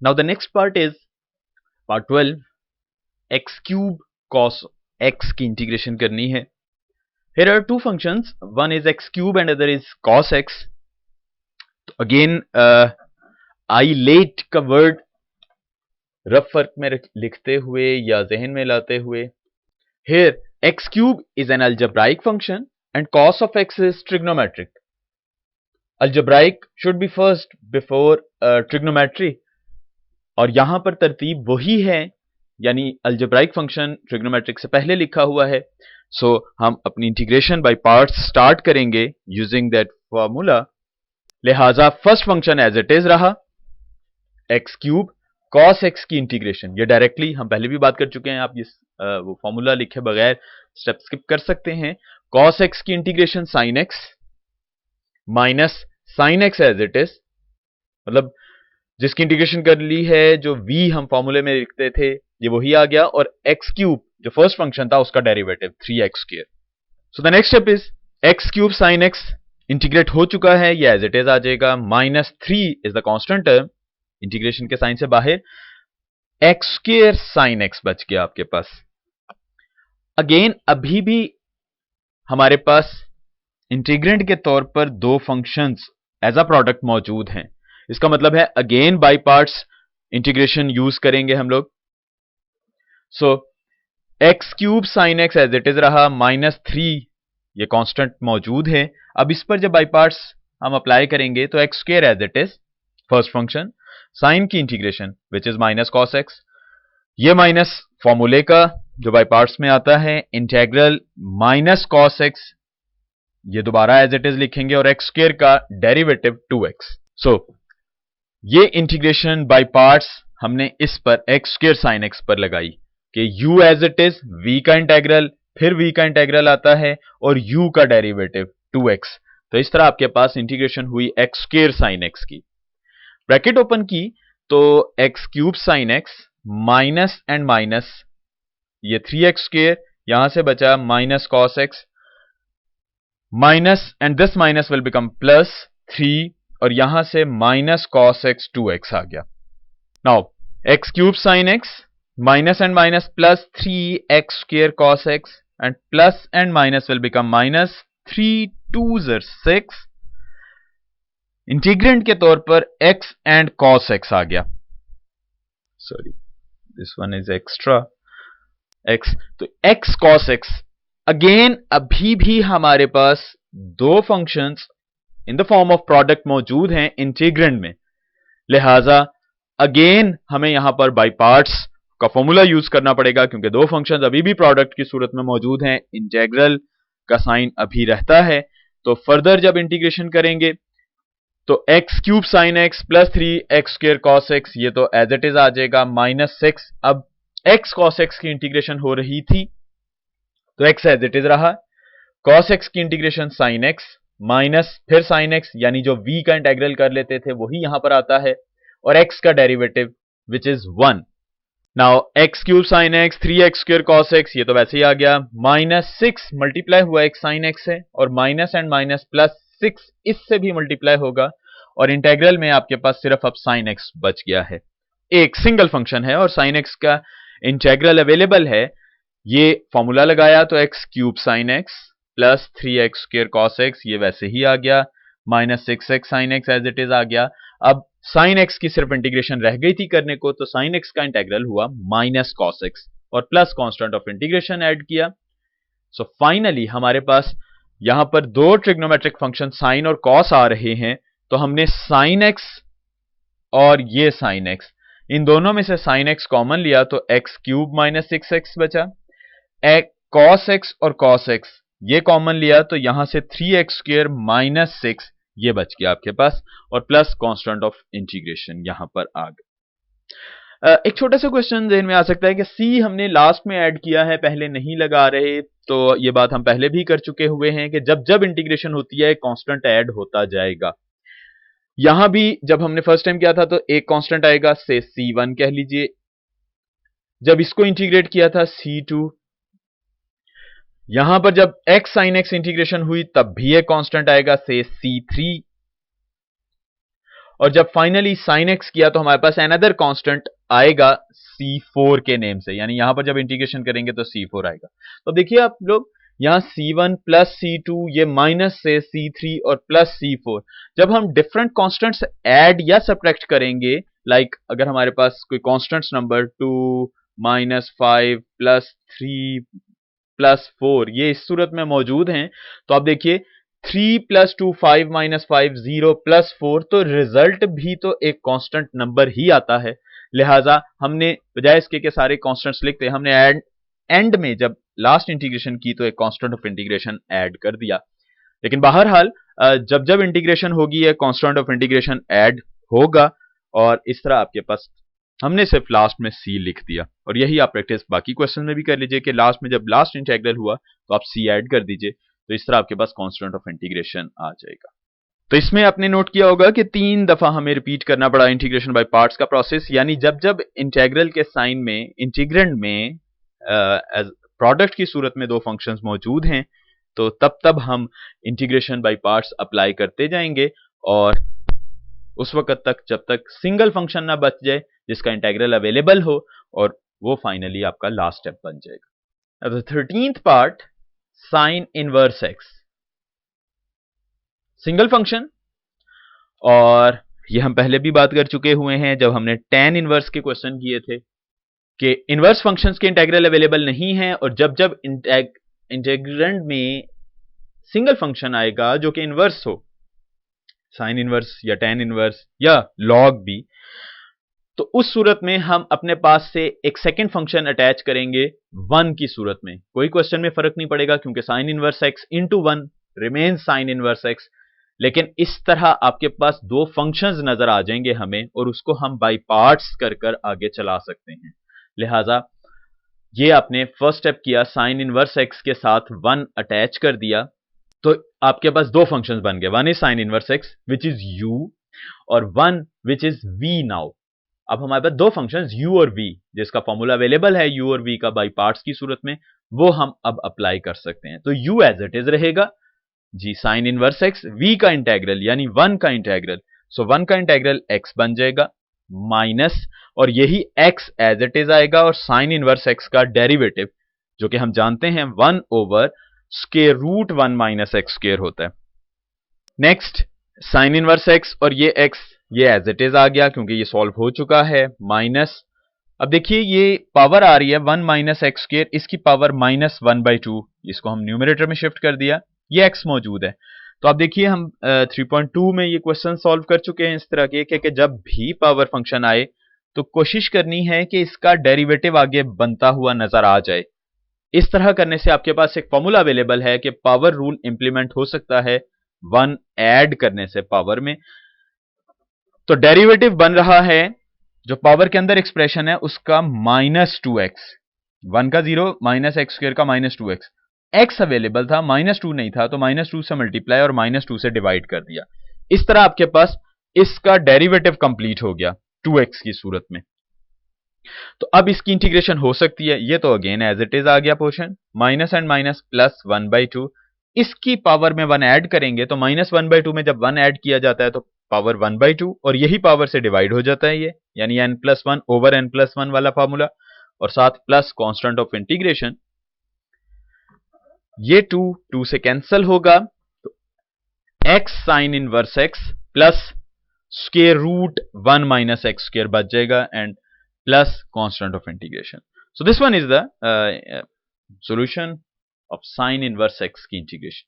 Now the next part is part 12, x cube cos x की integration करनी है। Here are two functions, one is x cube and other is cos x. Again, ILATE का word rough फर्क में लिखते हुए या जहन में लाते हुए, here x cube is an algebraic function and cos of x is trigonometric. Algebraic should be first before trigonometry, और यहां पर तरतीब वही है, यानी algebraic फंक्शन ट्रिग्नोमेट्रिक से पहले लिखा हुआ है। सो हम अपनी इंटीग्रेशन बाय पार्ट्स स्टार्ट करेंगे यूजिंग दैट फॉर्मूला। लिहाजा first function as it is रहा, एक्स क्यूब कॉस एक्स की इंटीग्रेशन। ये डायरेक्टली हम पहले भी बात कर चुके हैं, आप इस वो फॉर्मूला लिखे बगैर स्टेप स्किप कर सकते हैं। कॉस एक्स की integration sine x minus sine x as it is, मतलब जिसकी इंटीग्रेशन कर ली है, जो v हम फॉर्मूले में लिखते थे ये वही आ गया, और एक्स क्यूब जो फर्स्ट फंक्शन था उसका derivative 3x²। So the next step is x cube sine x, integrate हो चुका है, ये एज इट इज आ जाएगा। -3 is the constant term, integration के साइन से बाहर, x² साइन एक्स बच गया आपके पास। अगेन अभी भी हमारे पास इंटीग्रेंट के तौर पर दो फंक्शंस एज अ प्रोडक्ट मौजूद हैं। इसका मतलब है again by parts integration use करेंगे हम लोग। So X cube sine x as it is रहा, -3 ये कांस्टेंट मौजूद है। अब इस पर जब बाय पार्ट्स हम अप्लाई करेंगे तो x² as it is first function, sine की integration which is minus cos X, ये माइनस फॉर्मूले का जो बाय पार्ट्स में आता है, इंटेग्रल माइनस कॉस एक्स, ये दोबारा एज इट इज लिखेंगे, और x² का डेरिवेटिव 2x। सो ये इंटीग्रेशन बाय पार्ट्स हमने इस पर x² साइन एक्स पर लगाई कि u as it is v का इंटेग्रल, फिर v का इंटेग्रल आता है और u का डेरिवेटिव 2x। तो इस तरह आपके पास इंटीग्रेशन हुई x² साइन एक्स की। ब्रैकेट ओपन की तो x³ sign x minus and minus, ये 3x², यहां से बचा minus cos x, minus and this minus will become +3, और यहां से माइनस कॉस एक्स 2x आ गया। Now x³ sign x minus and minus +3x² cos x, and plus and minus will become -3 2s are 6, integrant के तौर पर x and cos x आ गया। Sorry, this one is extra x, तो x cos x। Again अभी भी हमारे पास दो functions in the form of product मौजूद हैं इंटीग्रेंड में, लिहाजा अगेन हमें यहां पर बाय पार्ट्स का फॉर्मूला यूज करना पड़ेगा, क्योंकि दो फंक्शंस अभी भी प्रोडक्ट की सूरत में मौजूद हैं, इंटेग्रल का साइन अभी रहता है। तो फर्दर जब इंटीग्रेशन करेंगे तो x³ sine x +3x² cos x, ये तो एज इट इज आ जाएगा -6। अब x cos x की इंटीग्रेशन हो रही थी तो x एज इट इज रहा, cos x की इंटीग्रेशन साइन एक्स माइनस फिर साइन एक्स, यानी जो v का इंटेग्रल कर लेते थे वही यहां पर आता है, और x का derivative which is 1। Now x³ sine x 3x² cos x, ये तो वैसे ही आ गया, -6 मल्टीप्लाई हुआ x साइन x है, और माइनस एंड माइनस +6 इससे भी मल्टीप्लाई होगा, और इंटेग्रल में आपके पास सिर्फ अब साइन x बच गया है। एक सिंगल फंक्शन है और साइन x का इंटेग्रल अवेलेबल है, ये फॉर्मूला लगाया तो x³ sine x +3x² cos x, ये वैसे ही आ गया, -6x sine x as it is आ गया। अब साइन x की सिर्फ इंटीग्रेशन रह गई थी करने को, तो साइन x का इंटेग्रल हुआ माइनस कॉस x, और plus constant of integration add किया। सो फाइनली हमारे पास यहां पर दो ट्रिग्नोमेट्रिक फंक्शन साइन और कॉस आ रहे हैं, तो हमने साइन x और ये साइन x, इन दोनों में से साइन x कॉमन लिया तो x³ -6x बचा, cos x और cos x ये कॉमन लिया तो यहां से 3x² -6 ये बच गया आपके पास, और प्लस कांस्टेंट ऑफ इंटीग्रेशन यहां पर आ गया। एक छोटा सा क्वेश्चन ज़हन में आ सकता है कि c हमने लास्ट में ऐड किया है, पहले नहीं लगा रहे, तो ये बात हम पहले भी कर चुके हुए हैं कि जब जब इंटीग्रेशन होती है कांस्टेंट ऐड होता जाएगा। यहां भी जब हमने फर्स्ट टाइम किया था तो एक कांस्टेंट आएगा, से c1 कह लीजिए, जब इसको इंटीग्रेट किया था c2, यहां पर जब x sin x इंटीग्रेशन हुई तब भी एक कांस्टेंट आएगा, से c3, और जब फाइनली sin x किया तो हमारे पास अनदर कांस्टेंट आएगा c4 के नेम से, यानी यहां पर जब इंटीग्रेशन करेंगे तो c4 आएगा। तो देखिए आप लोग यहां c1 प्लस c2, ये माइनस से c3 और प्लस c4, जब हम डिफरेंट कांस्टेंट्स ऐड या सब्ट्रैक्ट करेंगे, लाइक अगर हमारे पास कोई कांस्टेंट्स नंबर 2 -5 +3 +4 ये इस सूरत में मौजूद हैं, तो आप देखिए 3 + 2 5 -5 0 +4, तो रिजल्ट भी तो एक कांस्टेंट नंबर ही आता है। लिहाजा हमने बजाय इसके के सारे कांस्टेंट्स लिखते, हमने एंड में जब लास्ट इंटीग्रेशन की तो एक कांस्टेंट ऑफ इंटीग्रेशन ऐड कर दिया। लेकिन बहरहाल जब जब इंटीग्रेशन होगी ये कांस्टेंट ऑफ इंटीग्रेशन ऐड होगा, और इस तरह आपके पास हमने सिर्फ लास्ट में c लिख दिया, और यही आप प्रैक्टिस बाकी क्वेश्चन में भी कर लीजिए कि लास्ट में जब लास्ट इंटीग्रल हुआ तो आप c ऐड कर दीजिए, तो इस तरह आपके पास कांस्टेंट ऑफ इंटीग्रेशन आ जाएगा। तो इसमें आपने नोट किया होगा कि 3 दफा हमें रिपीट करना पड़ा इंटीग्रेशन बाय पार्ट्स का प्रोसेस, यानी जब जब इंटीग्रल के साइन में इंटीग्रेंड में एज प्रोडक्ट की सूरत में दो फंक्शंस मौजूद हैं, तो तब तब हम इंटीग्रेशन बाय पार्ट्स अप्लाई करते जाएंगे, और उस वक्त तक जब तक सिंगल फंक्शन ना बच जाए जिसका इंटीग्रल अवेलेबल हो, और वो फाइनली आपका लास्ट स्टेप बन जाएगा। अब 13th part, sine inverse x, single function, और ये हम पहले भी बात कर चुके हुए हैं जब हमने tan इनवर्स के क्वेश्चन किए थे कि इनवर्स फंक्शंस के इंटीग्रल अवेलेबल नहीं है, और जब जब इंटीग्रेंड में सिंगल फंक्शन आएगा जो कि इनवर्स हो, साइन इनवर्स या tan इनवर्स या log भी, तो उस सूरत में हम अपने पास से एक सेकंड फंक्शन अटैच करेंगे 1 की सूरत में। कोई क्वेश्चन में फर्क नहीं पड़ेगा क्योंकि sine inverse x into 1 remain sine inverse x, लेकिन इस तरह आपके पास दो फंक्शंस नजर आ जाएंगे हमें, और उसको हम बाई पार्ट्स कर कर आगे चला सकते हैं। लिहाजा ये आपने फर्स्ट स्टेप किया, साइन इनवर्स एक्स के साथ 1 अटैच कर दिया, तो आपके पास दो फंक्शंस बन गए, one is sine inverse x which is u, और one which is v। Now अब हमारे पास दो फंक्शंस u और v, जिसका फॉर्मूला अवेलेबल है u और v का बाई पार्ट्स की सूरत में, वो हम अब अप्लाई कर सकते हैं। तो u एज इट इज रहेगा जी, साइन इनवर्स एक्स, v का इंटीग्रल यानी 1 का इंटीग्रल, सो 1 का इंटीग्रल x बन जाएगा माइनस, और यही x एज इट इज आएगा, और साइन इनवर्स x का डेरिवेटिव जो कि हम जानते हैं 1 over square root 1 minus x square होता है। नेक्स्ट साइन इनवर्स x, और ये x ये एज इट इज आ गया क्योंकि ये सॉल्व हो चुका है, माइनस, अब देखिए ये पावर आ रही है 1 माइनस एक्स स्क्वायर, इसकी पावर -1/2, इसको हम न्यूमरेटर में शिफ्ट कर दिया, ये x मौजूद है। तो आप देखिए हम 3.2 में ये क्वेश्चन सॉल्व कर चुके हैं इस तरह के कि जब भी पावर फंक्शन आए तो कोशिश करनी है कि इसका डेरिवेटिव आगे बनता हुआ नजर आ जाए। इस तरह करने से आपके पास एक फॉर्मूला अवेलेबल है कि पावर रूल इंप्लीमेंट हो सकता है 1 ऐड करने से पावर में। तो डेरिवेटिव बन रहा है जो पावर के अंदर एक्सप्रेशन है उसका -2x, 1 का 0 माइनस एक्स स्क्वायर का -2x, x अवेलेबल था, -2 नहीं था, तो -2 से मल्टीप्लाई और -2 से डिवाइड कर दिया। इस तरह आपके पास इसका डेरिवेटिव कंप्लीट हो गया 2x की सूरत में। तो अब इसकी इंटीग्रेशन हो सकती है, ये तो अगेन एज इट इज आ गया portion, minus and minus plus 1/2, इसकी पावर में 1 ऐड करेंगे तो -1/2 में जब 1 ऐड किया जाता है तो पावर 1/2, और यही पावर से डिवाइड हो जाता है ये, यानी n+1 ओवर n+1 वाला फॉर्मूला, और साथ प्लस कांस्टेंट ऑफ इंटीग्रेशन, ये 2 से कैंसिल होगा, तो x sine inverse x plus square root 1 minus x square बच जाएगा, and plus constant of integration. So this one is the solution of sine inverse x की integration.